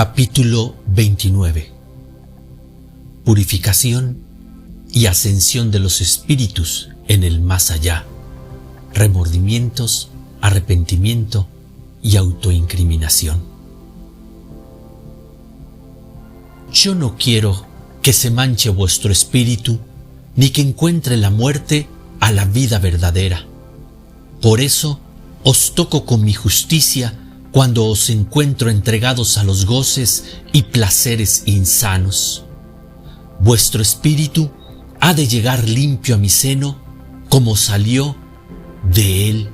Capítulo 29. Purificación y ascensión de los espíritus en el más allá. Remordimientos, arrepentimiento y autoincriminación. Yo no quiero que se manche vuestro espíritu, ni que encuentre la muerte a la vida verdadera. Por eso os toco con mi justicia cuando os encuentro entregados a los goces y placeres insanos. Vuestro espíritu ha de llegar limpio a mi seno como salió de él.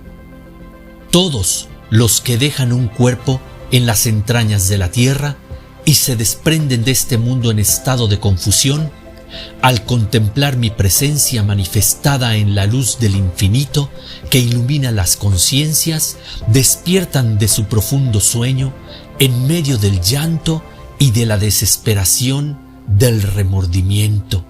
Todos los que dejan un cuerpo en las entrañas de la tierra y se desprenden de este mundo en estado de confusión, al contemplar mi presencia manifestada en la luz del infinito que ilumina las conciencias, despiertan de su profundo sueño en medio del llanto y de la desesperación del remordimiento.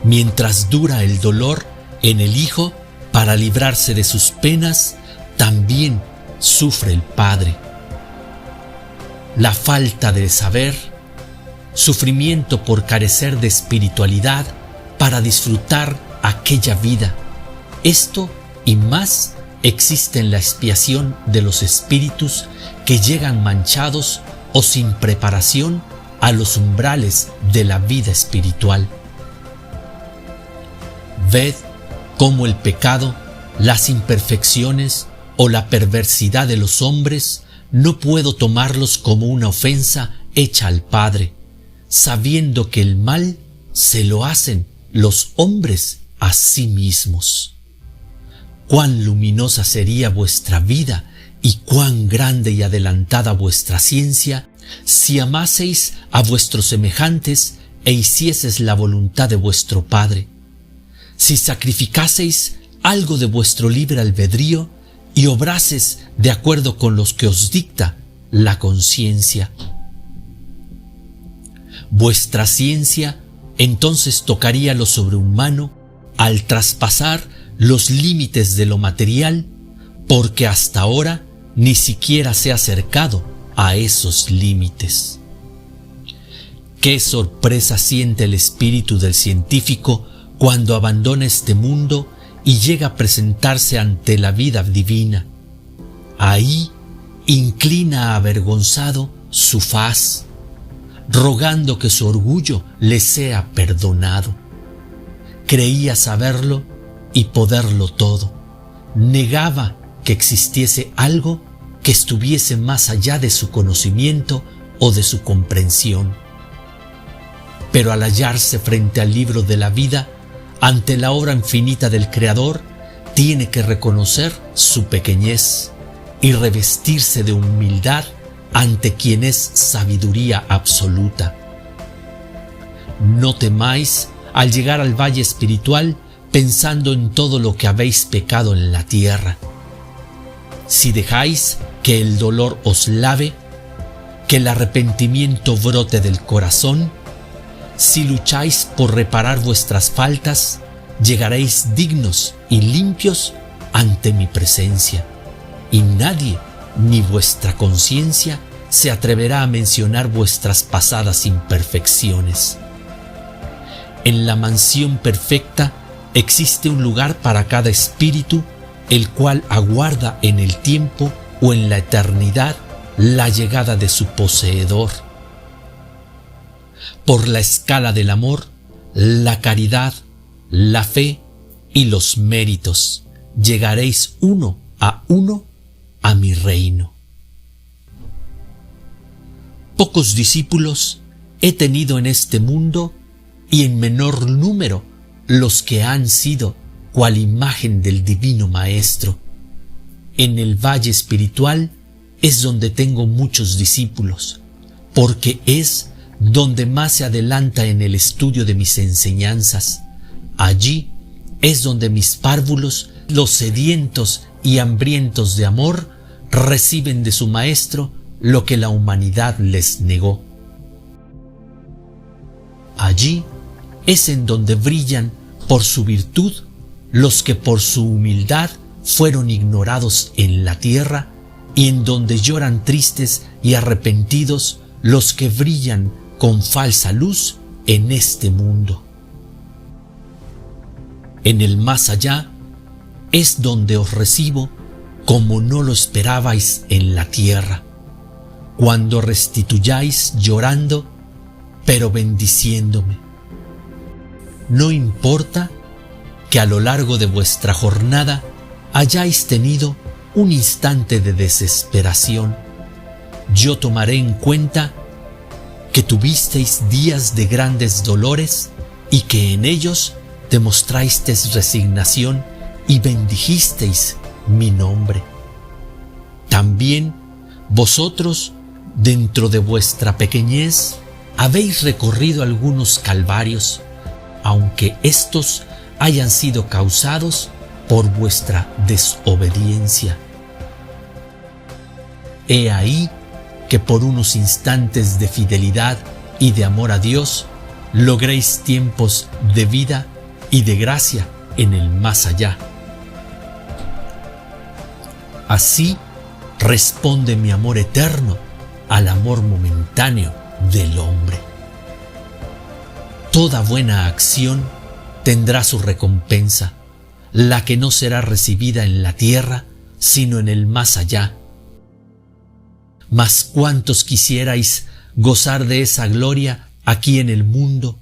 Mientras dura el dolor en el Hijo para librarse de sus penas, también sufre el Padre. La falta de saber, sufrimiento por carecer de espiritualidad para disfrutar aquella vida. Esto y más existe en la expiación de los espíritus que llegan manchados o sin preparación a los umbrales de la vida espiritual. Ved cómo el pecado, las imperfecciones o la perversidad de los hombres no puedo tomarlos como una ofensa hecha al Padre, sabiendo que el mal se lo hacen los hombres a sí mismos. Cuán luminosa sería vuestra vida y cuán grande y adelantada vuestra ciencia si amaseis a vuestros semejantes e hicieseis la voluntad de vuestro Padre, si sacrificaseis algo de vuestro libre albedrío y obraseis de acuerdo con los que os dicta la conciencia. Vuestra ciencia entonces tocaría lo sobrehumano al traspasar los límites de lo material, porque hasta ahora ni siquiera se ha acercado a esos límites. Qué sorpresa siente el espíritu del científico cuando abandona este mundo y llega a presentarse ante la vida divina. Ahí inclina avergonzado su faz, rogando que su orgullo le sea perdonado. Creía saberlo y poderlo todo. Negaba que existiese algo que estuviese más allá de su conocimiento o de su comprensión. Pero al hallarse frente al libro de la vida, ante la obra infinita del Creador, tiene que reconocer su pequeñez y revestirse de humildad ante quien es sabiduría absoluta. No temáis al llegar al valle espiritual pensando en todo lo que habéis pecado en la tierra. Si dejáis que el dolor os lave, que el arrepentimiento brote del corazón, si lucháis por reparar vuestras faltas, llegaréis dignos y limpios ante mi presencia, y nadie ni vuestra conciencia se atreverá a mencionar vuestras pasadas imperfecciones. En la mansión perfecta existe un lugar para cada espíritu, el cual aguarda en el tiempo o en la eternidad la llegada de su poseedor. Por la escala del amor, la caridad, la fe y los méritos, llegaréis uno a mi reino. Pocos discípulos he tenido en este mundo y en menor número los que han sido cual imagen del divino Maestro. En el valle espiritual es donde tengo muchos discípulos, porque es donde más se adelanta en el estudio de mis enseñanzas. Allí es donde mis párvulos, los sedientos y hambrientos de amor, reciben de su Maestro lo que la humanidad les negó. Allí es en donde brillan por su virtud los que por su humildad fueron ignorados en la tierra y en donde lloran tristes y arrepentidos los que brillan con falsa luz en este mundo. En el más allá es donde os recibo como no lo esperabais en la tierra, cuando restituyáis llorando, pero bendiciéndome. No importa que a lo largo de vuestra jornada hayáis tenido un instante de desesperación, yo tomaré en cuenta que tuvisteis días de grandes dolores y que en ellos demostrasteis resignación y bendijisteis mi nombre. También vosotros, dentro de vuestra pequeñez, habéis recorrido algunos calvarios, aunque éstos hayan sido causados por vuestra desobediencia. He ahí que por unos instantes de fidelidad y de amor a Dios logréis tiempos de vida y de gracia en el más allá. Así responde mi amor eterno al amor momentáneo del hombre. Toda buena acción tendrá su recompensa, la que no será recibida en la tierra, sino en el más allá. Mas cuántos quisierais gozar de esa gloria aquí en el mundo,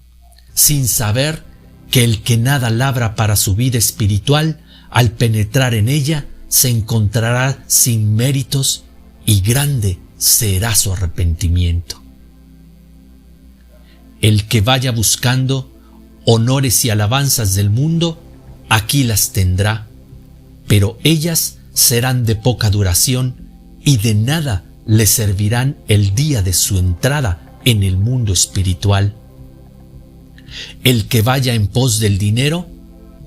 sin saber que el que nada labra para su vida espiritual, al penetrar en ella, se encontrará sin méritos y grande será su arrepentimiento. El que vaya buscando honores y alabanzas del mundo, aquí las tendrá, pero ellas serán de poca duración y de nada le servirán el día de su entrada en el mundo espiritual. El que vaya en pos del dinero,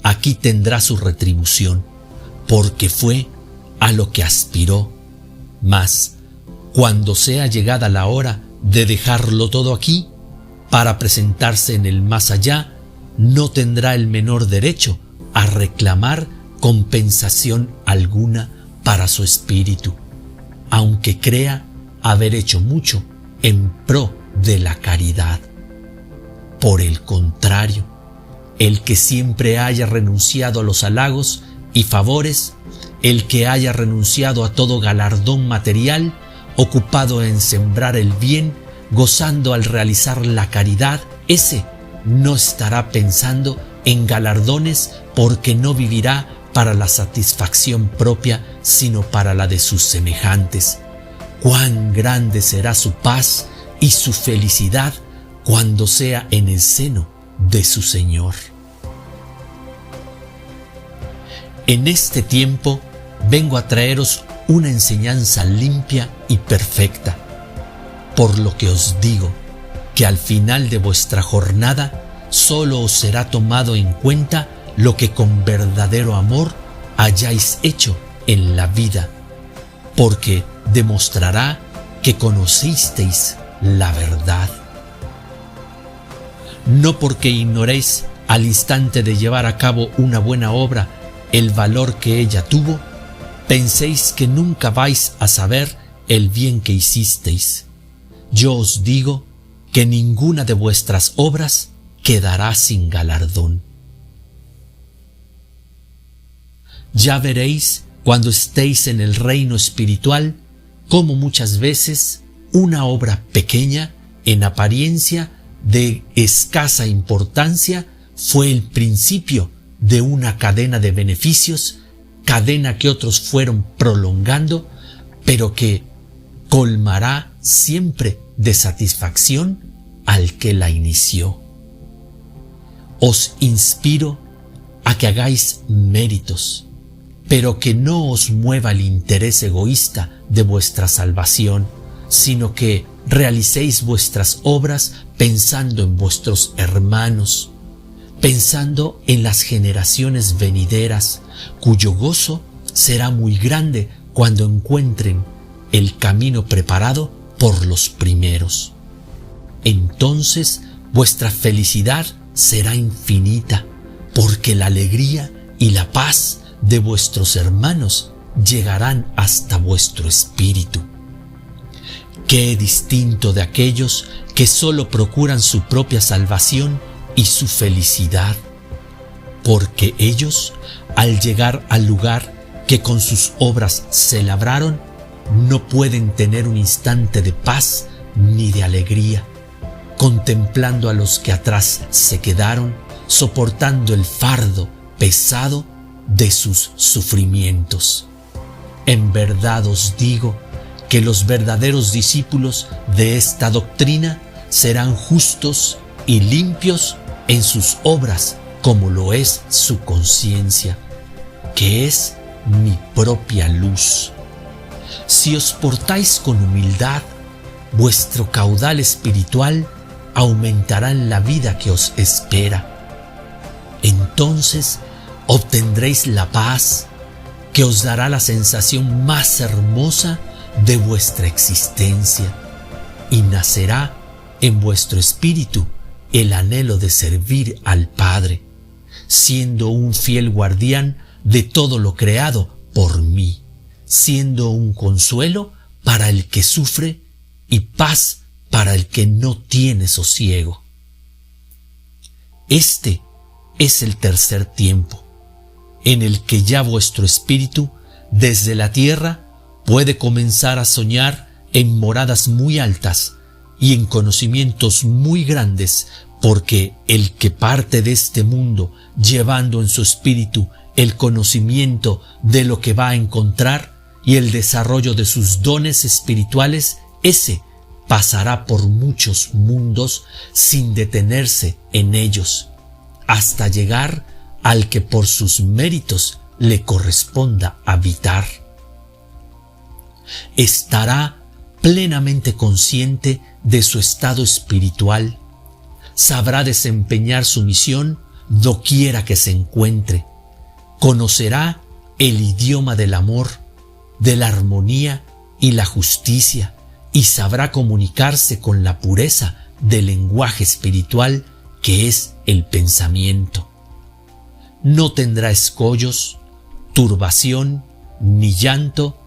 aquí tendrá su retribución, porque fue a lo que aspiró. Mas, cuando sea llegada la hora de dejarlo todo aquí, para presentarse en el más allá, no tendrá el menor derecho a reclamar compensación alguna para su espíritu, aunque crea haber hecho mucho en pro de la caridad. Por el contrario, el que siempre haya renunciado a los halagos y favores, el que haya renunciado a todo galardón material, ocupado en sembrar el bien, gozando al realizar la caridad, ese no estará pensando en galardones, porque no vivirá para la satisfacción propia, sino para la de sus semejantes. Cuán grande será su paz y su felicidad cuando sea en el seno de su Señor. En este tiempo vengo a traeros una enseñanza limpia y perfecta, por lo que os digo que al final de vuestra jornada solo os será tomado en cuenta lo que con verdadero amor hayáis hecho en la vida, porque demostrará que conocisteis la verdad. No porque ignoréis al instante de llevar a cabo una buena obra el valor que ella tuvo, penséis que nunca vais a saber el bien que hicisteis. Yo os digo que ninguna de vuestras obras quedará sin galardón. Ya veréis cuando estéis en el reino espiritual cómo muchas veces una obra pequeña, en apariencia de escasa importancia, fue el principio de una cadena de beneficios, cadena que otros fueron prolongando, pero que colmará siempre de satisfacción al que la inició. Os inspiro a que hagáis méritos, pero que no os mueva el interés egoísta de vuestra salvación, sino que realicéis vuestras obras pensando en vuestros hermanos, pensando en las generaciones venideras, cuyo gozo será muy grande cuando encuentren el camino preparado por los primeros. Entonces vuestra felicidad será infinita, porque la alegría y la paz de vuestros hermanos llegarán hasta vuestro espíritu. Qué distinto de aquellos que solo procuran su propia salvación y su felicidad, porque ellos, al llegar al lugar que con sus obras se labraron, no pueden tener un instante de paz ni de alegría, contemplando a los que atrás se quedaron, soportando el fardo pesado de sus sufrimientos. En verdad os digo que los verdaderos discípulos de esta doctrina serán justos y limpios en sus obras, como lo es su conciencia, que es mi propia luz. Si os portáis con humildad, vuestro caudal espiritual aumentará en la vida que os espera. Entonces obtendréis la paz que os dará la sensación más hermosa de vuestra existencia, y nacerá en vuestro espíritu el anhelo de servir al Padre, siendo un fiel guardián de todo lo creado por mí, siendo un consuelo para el que sufre y paz para el que no tiene sosiego. Este es el tercer tiempo, en el que ya vuestro espíritu, desde la tierra, puede comenzar a soñar en moradas muy altas y en conocimientos muy grandes, porque el que parte de este mundo llevando en su espíritu el conocimiento de lo que va a encontrar y el desarrollo de sus dones espirituales, ese pasará por muchos mundos sin detenerse en ellos, hasta llegar al que por sus méritos le corresponda habitar. Estará plenamente consciente de su estado espiritual, sabrá desempeñar su misión doquiera que se encuentre, conocerá el idioma del amor, de la armonía y la justicia, y sabrá comunicarse con la pureza del lenguaje espiritual que es el pensamiento. No tendrá escollos, turbación ni llanto,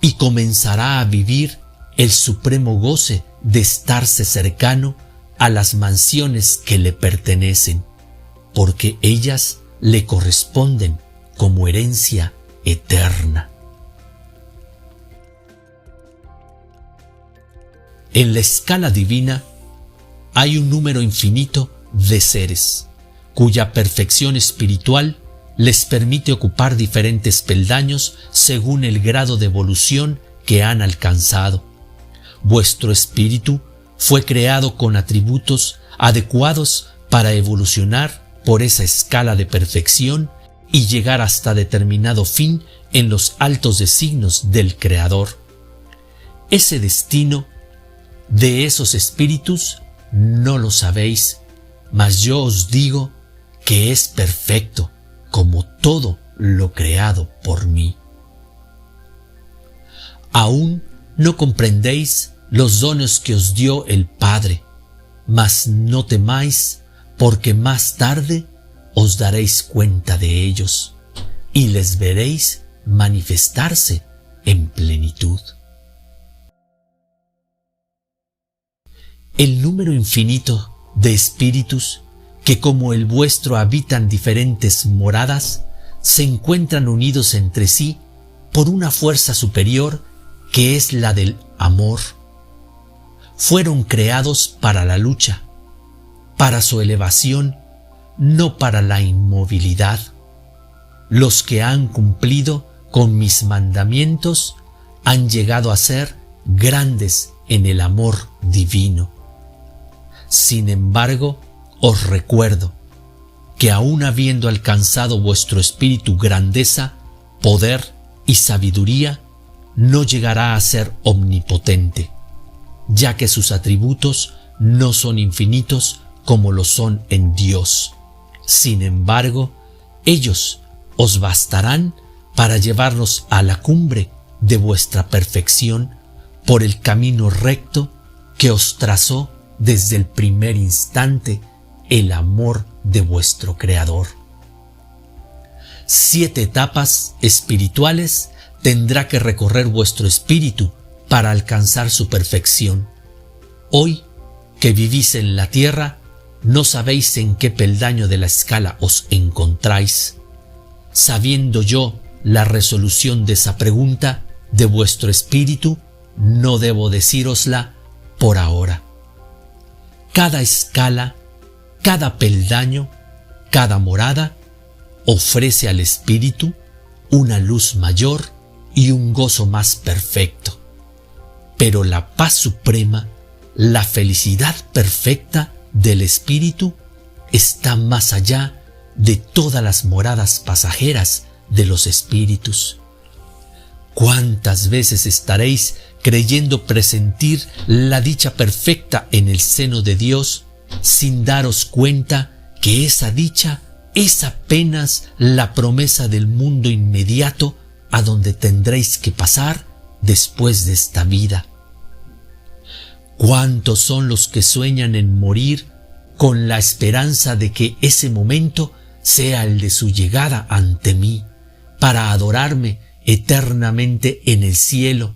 y comenzará a vivir el supremo goce de estarse cercano a las mansiones que le pertenecen, porque ellas le corresponden como herencia eterna. En la escala divina hay un número infinito de seres, cuya perfección espiritual les permite ocupar diferentes peldaños según el grado de evolución que han alcanzado. Vuestro espíritu fue creado con atributos adecuados para evolucionar por esa escala de perfección y llegar hasta determinado fin en los altos designios del Creador. Ese destino de esos espíritus no lo sabéis, mas yo os digo que es perfecto, como todo lo creado por mí. Aún no comprendéis los dones que os dio el Padre, mas no temáis, porque más tarde os daréis cuenta de ellos, y les veréis manifestarse en plenitud. El número infinito de espíritus que como el vuestro habitan diferentes moradas, se encuentran unidos entre sí por una fuerza superior que es la del amor. Fueron creados para la lucha, para su elevación, no para la inmovilidad. Los que han cumplido con mis mandamientos han llegado a ser grandes en el amor divino. Sin embargo, os recuerdo que aun habiendo alcanzado vuestro espíritu grandeza, poder y sabiduría, no llegará a ser omnipotente, ya que sus atributos no son infinitos como lo son en Dios. Sin embargo, ellos os bastarán para llevarlos a la cumbre de vuestra perfección por el camino recto que os trazó desde el primer instante el amor de vuestro Creador. 7 etapas espirituales tendrá que recorrer vuestro espíritu para alcanzar su perfección. Hoy, que vivís en la tierra, no sabéis en qué peldaño de la escala os encontráis. Sabiendo yo la resolución de esa pregunta de vuestro espíritu, no debo decírosla por ahora. Cada escala, cada peldaño, cada morada ofrece al espíritu una luz mayor y un gozo más perfecto. Pero la paz suprema, la felicidad perfecta del espíritu está más allá de todas las moradas pasajeras de los espíritus. ¿Cuántas veces estaréis creyendo presentir la dicha perfecta en el seno de Dios sin daros cuenta que esa dicha es apenas la promesa del mundo inmediato a donde tendréis que pasar después de esta vida? ¿Cuántos son los que sueñan en morir con la esperanza de que ese momento sea el de su llegada ante mí, para adorarme eternamente en el cielo,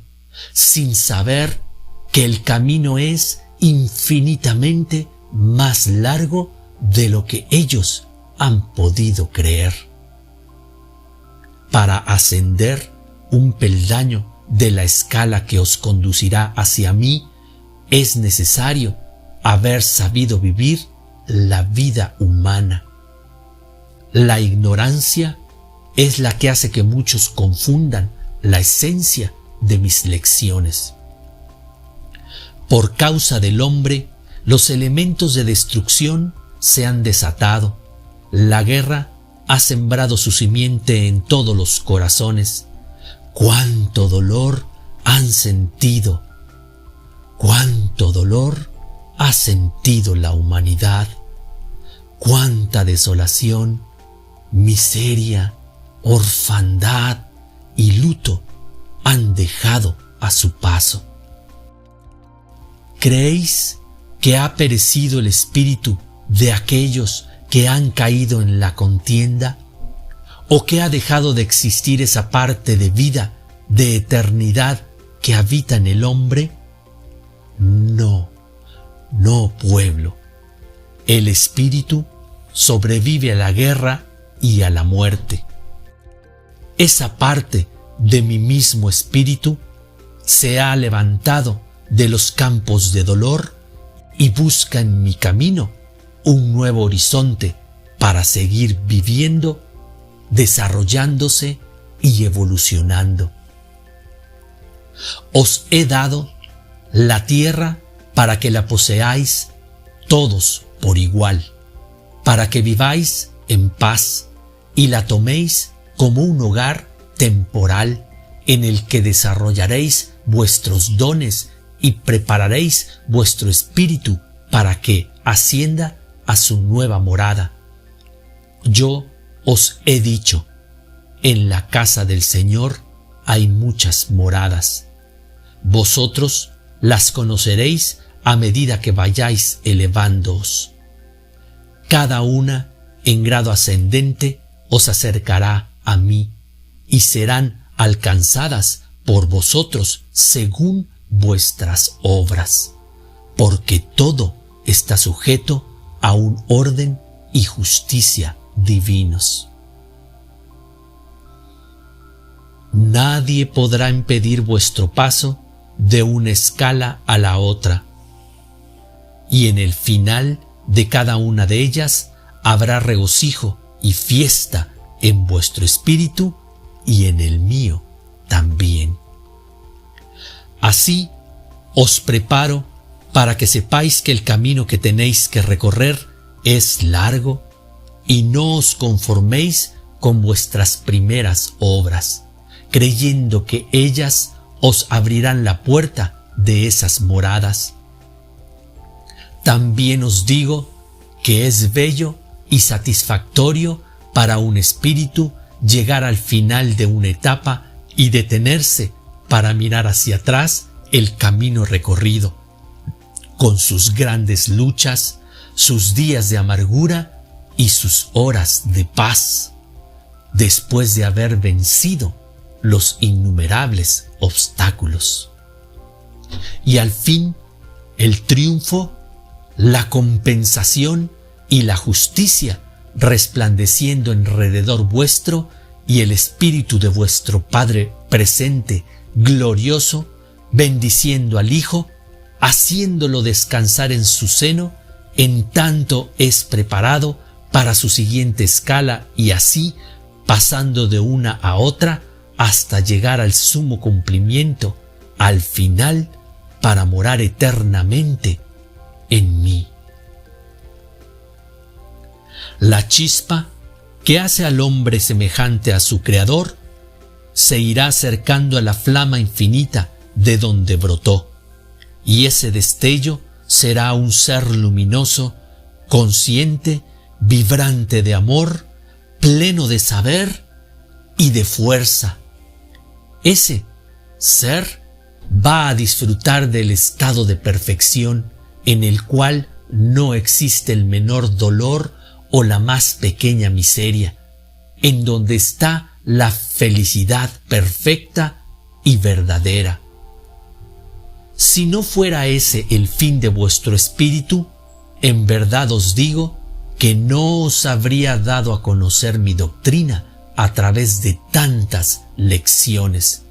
sin saber que el camino es infinitamente más largo de lo que ellos han podido creer? Para ascender un peldaño de la escala que os conducirá hacia mí, es necesario haber sabido vivir la vida humana. La ignorancia es la que hace que muchos confundan la esencia de mis lecciones. Por causa del hombre, los elementos de destrucción se han desatado. La guerra ha sembrado su simiente en todos los corazones. ¡Cuánto dolor han sentido! ¡Cuánto dolor ha sentido la humanidad! ¡Cuánta desolación, miseria, orfandad y luto han dejado a su paso! ¿Creéis que ha perecido el espíritu de aquellos que han caído en la contienda? ¿O que ha dejado de existir esa parte de vida, de eternidad que habita en el hombre? No, no, pueblo. El espíritu sobrevive a la guerra y a la muerte. Esa parte de mi mismo espíritu se ha levantado de los campos de dolor y busca en mi camino un nuevo horizonte para seguir viviendo, desarrollándose y evolucionando. Os he dado la tierra para que la poseáis todos por igual, para que viváis en paz y la toméis como un hogar temporal en el que desarrollaréis vuestros dones y prepararéis vuestro espíritu para que ascienda a su nueva morada. Yo os he dicho, en la casa del Señor hay muchas moradas. Vosotros las conoceréis a medida que vayáis elevándoos. Cada una, en grado ascendente, os acercará a mí, y serán alcanzadas por vosotros según vuestras obras, porque todo está sujeto a un orden y justicia divinos. Nadie podrá impedir vuestro paso de una escala a la otra, y en el final de cada una de ellas habrá regocijo y fiesta en vuestro espíritu y en el mío también. Así os preparo para que sepáis que el camino que tenéis que recorrer es largo y no os conforméis con vuestras primeras obras, creyendo que ellas os abrirán la puerta de esas moradas. También os digo que es bello y satisfactorio para un espíritu llegar al final de una etapa y detenerse para mirar hacia atrás el camino recorrido, con sus grandes luchas, sus días de amargura y sus horas de paz, después de haber vencido los innumerables obstáculos. Y al fin, el triunfo, la compensación y la justicia resplandeciendo alrededor vuestro, y el Espíritu de vuestro Padre presente, glorioso, bendiciendo al Hijo, haciéndolo descansar en su seno, en tanto es preparado para su siguiente escala, y así, pasando de una a otra, hasta llegar al sumo cumplimiento, al final, para morar eternamente en mí. La chispa que hace al hombre semejante a su Creador se irá acercando a la flama infinita de donde brotó, y ese destello será un ser luminoso, consciente, vibrante de amor, pleno de saber y de fuerza. Ese ser va a disfrutar del estado de perfección en el cual no existe el menor dolor o la más pequeña miseria, en donde está la felicidad perfecta y verdadera. Si no fuera ese el fin de vuestro espíritu, en verdad os digo que no os habría dado a conocer mi doctrina a través de tantas lecciones,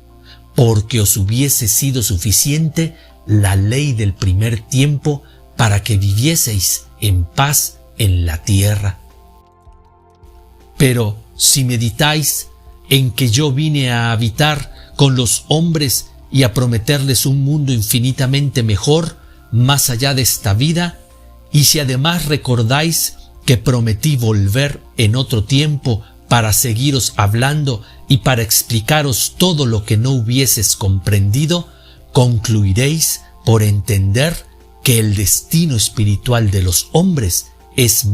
porque os hubiese sido suficiente la ley del primer tiempo para que vivieseis en paz en la tierra. Pero si meditáis en que yo vine a habitar con los hombres y a prometerles un mundo infinitamente mejor, más allá de esta vida, y si además recordáis que prometí volver en otro tiempo para seguiros hablando y para explicaros todo lo que no hubieses comprendido, concluiréis por entender que el destino espiritual de los hombres es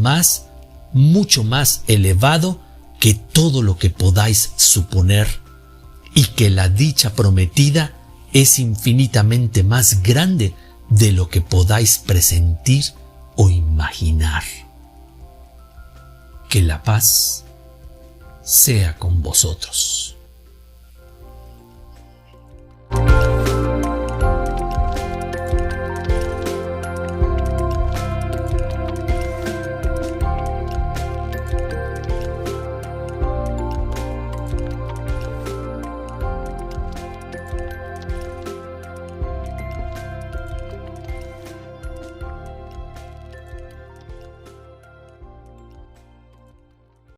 mucho más elevado que todo lo que podáis suponer, y que la dicha prometida es infinitamente más grande de lo que podáis presentir o imaginar. Que la paz sea con vosotros.